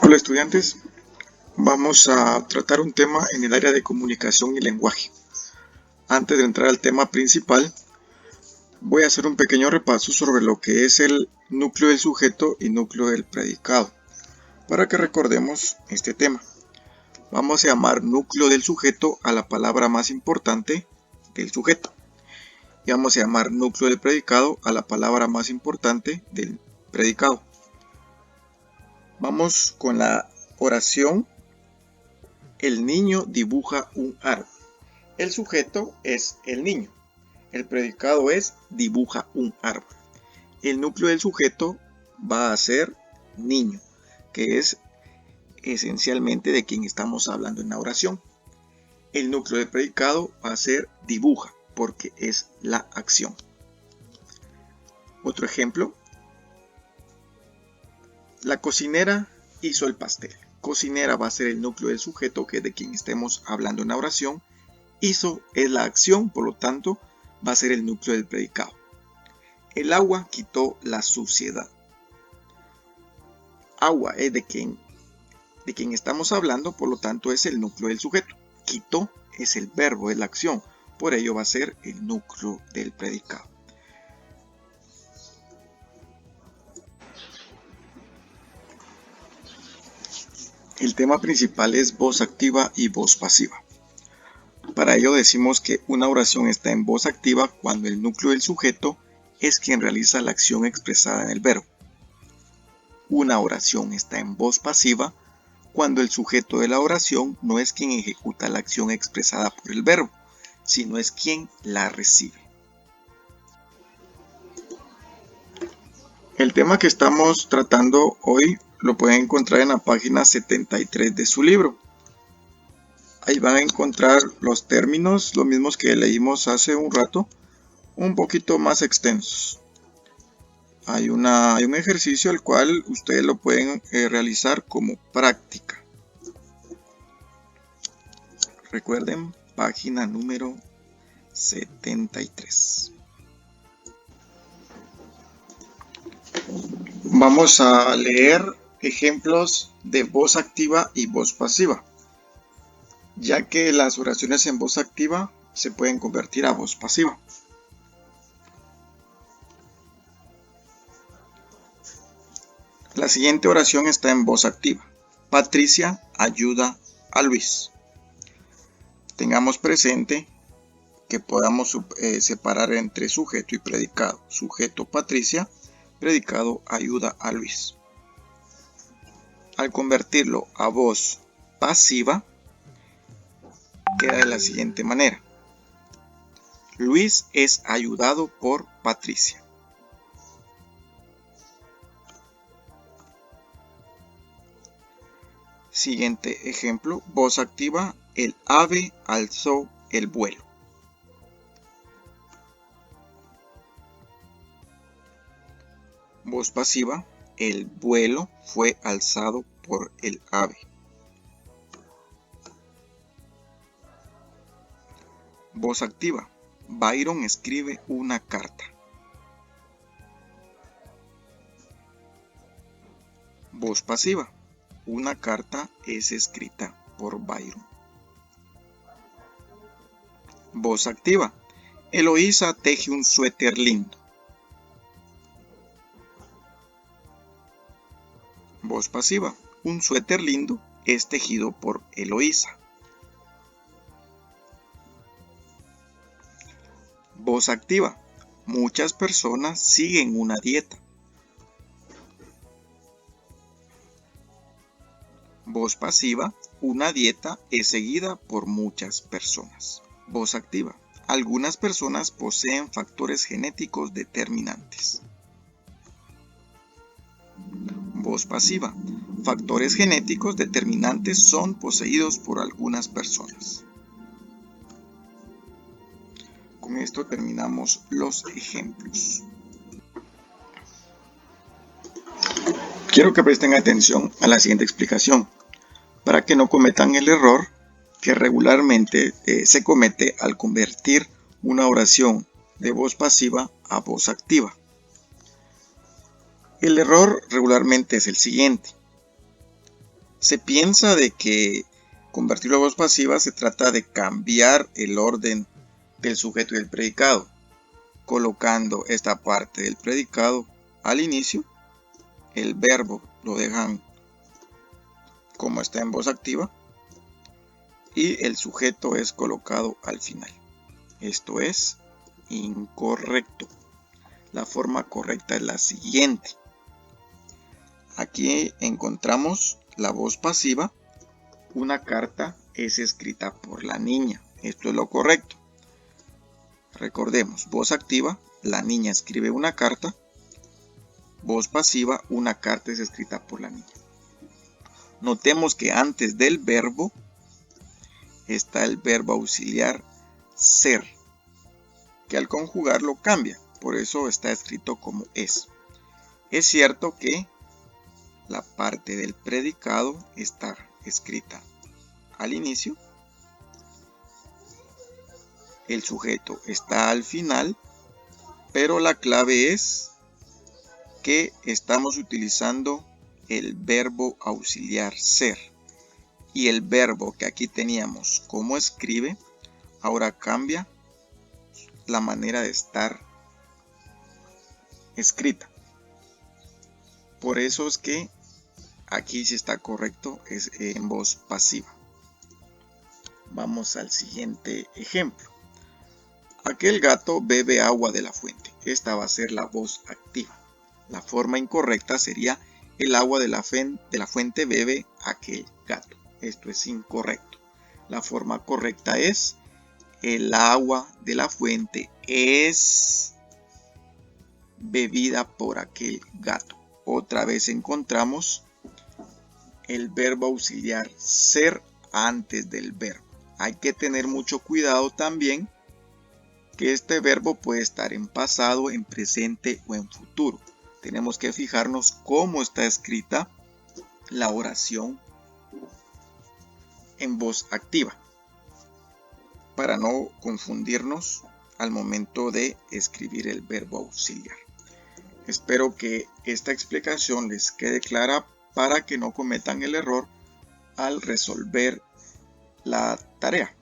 Hola estudiantes, vamos a tratar un tema en el área de comunicación y lenguaje. Antes de entrar al tema principal, voy a hacer un pequeño repaso sobre lo que es el núcleo del sujeto y núcleo del predicado, para que recordemos este tema. Vamos a llamar núcleo del sujeto a la palabra más importante del sujeto. Y vamos a llamar núcleo del predicado a la palabra más importante del predicado. Vamos con la oración. El niño dibuja un árbol. El sujeto es el niño. El predicado es dibuja un árbol. El núcleo del sujeto va a ser niño, que es esencialmente de quien estamos hablando en la oración. El núcleo del predicado va a ser dibuja, porque es la acción. Otro ejemplo. La cocinera hizo el pastel. Cocinera va a ser el núcleo del sujeto, que es de quien estemos hablando en la oración. Hizo es la acción, por lo tanto, va a ser el núcleo del predicado. El agua quitó la suciedad. Agua es de quien estamos hablando, por lo tanto es el núcleo del sujeto. Quitó es el verbo, es la acción, por ello va a ser el núcleo del predicado. El tema principal es voz activa y voz pasiva. Para ello decimos que una oración está en voz activa cuando el núcleo del sujeto es quien realiza la acción expresada en el verbo. Una oración está en voz pasiva cuando el sujeto de la oración no es quien ejecuta la acción expresada por el verbo, sino es quien la recibe. El tema que estamos tratando hoy lo pueden encontrar en la página 73 de su libro. Ahí van a encontrar los términos, los mismos que leímos hace un rato, un poquito más extensos. Hay un ejercicio el cual ustedes lo pueden realizar como práctica. Recuerden, página número 73. Vamos a leer ejemplos de voz activa y voz pasiva, ya que las oraciones en voz activa se pueden convertir a voz pasiva. La siguiente oración está en voz activa. Patricia ayuda a Luis. Tengamos presente que podamos separar entre sujeto y predicado. Sujeto Patricia, predicado ayuda a Luis. Al convertirlo a voz pasiva, queda de la siguiente manera. Luis es ayudado por Patricia. Siguiente ejemplo, voz activa, el ave alzó el vuelo. Voz pasiva, el vuelo fue alzado por el ave. Voz activa, Byron escribe una carta. Voz pasiva, una carta es escrita por Byron. Voz activa, Eloísa teje un suéter lindo. Voz pasiva, un suéter lindo es tejido por Eloísa. Voz activa, muchas personas siguen una dieta. Voz pasiva, una dieta es seguida por muchas personas. Voz activa, algunas personas poseen factores genéticos determinantes. Voz pasiva, factores genéticos determinantes son poseídos por algunas personas. Con esto terminamos los ejemplos. Quiero que presten atención a la siguiente explicación, para que no cometan el error que regularmente se comete al convertir una oración de voz pasiva a voz activa. El error regularmente es el siguiente. Se piensa de que convertirlo a voz pasiva se trata de cambiar el orden del sujeto y el predicado, colocando esta parte del predicado al inicio, el verbo lo dejan como está en voz activa y el sujeto es colocado al final. Esto es incorrecto. La forma correcta es la siguiente. Aquí encontramos la voz pasiva. Una carta es escrita por la niña. Esto es lo correcto. Recordemos, voz activa, la niña escribe una carta. Voz pasiva, una carta es escrita por la niña. Notemos que antes del verbo está el verbo auxiliar ser, que al conjugarlo cambia, por eso está escrito como es. Es cierto que la parte del predicado está escrita al inicio, el sujeto está al final, pero la clave es que estamos utilizando el verbo auxiliar ser, y el verbo que aquí teníamos como escribe, ahora cambia la manera de estar escrita. Por eso es que aquí sí está correcto, es en voz pasiva. Vamos al siguiente ejemplo. Aquel gato bebe agua de la fuente. Esta va a ser la voz activa. La forma incorrecta sería el agua de la fuente bebe aquel gato. Esto es incorrecto. La forma correcta es el agua de la fuente es bebida por aquel gato. Otra vez encontramos el verbo auxiliar ser antes del verbo. Hay que tener mucho cuidado también que este verbo puede estar en pasado, en presente o en futuro. Tenemos que fijarnos cómo está escrita la oración en voz activa para no confundirnos al momento de escribir el verbo auxiliar. Espero que esta explicación les quede clara para que no cometan el error al resolver la tarea.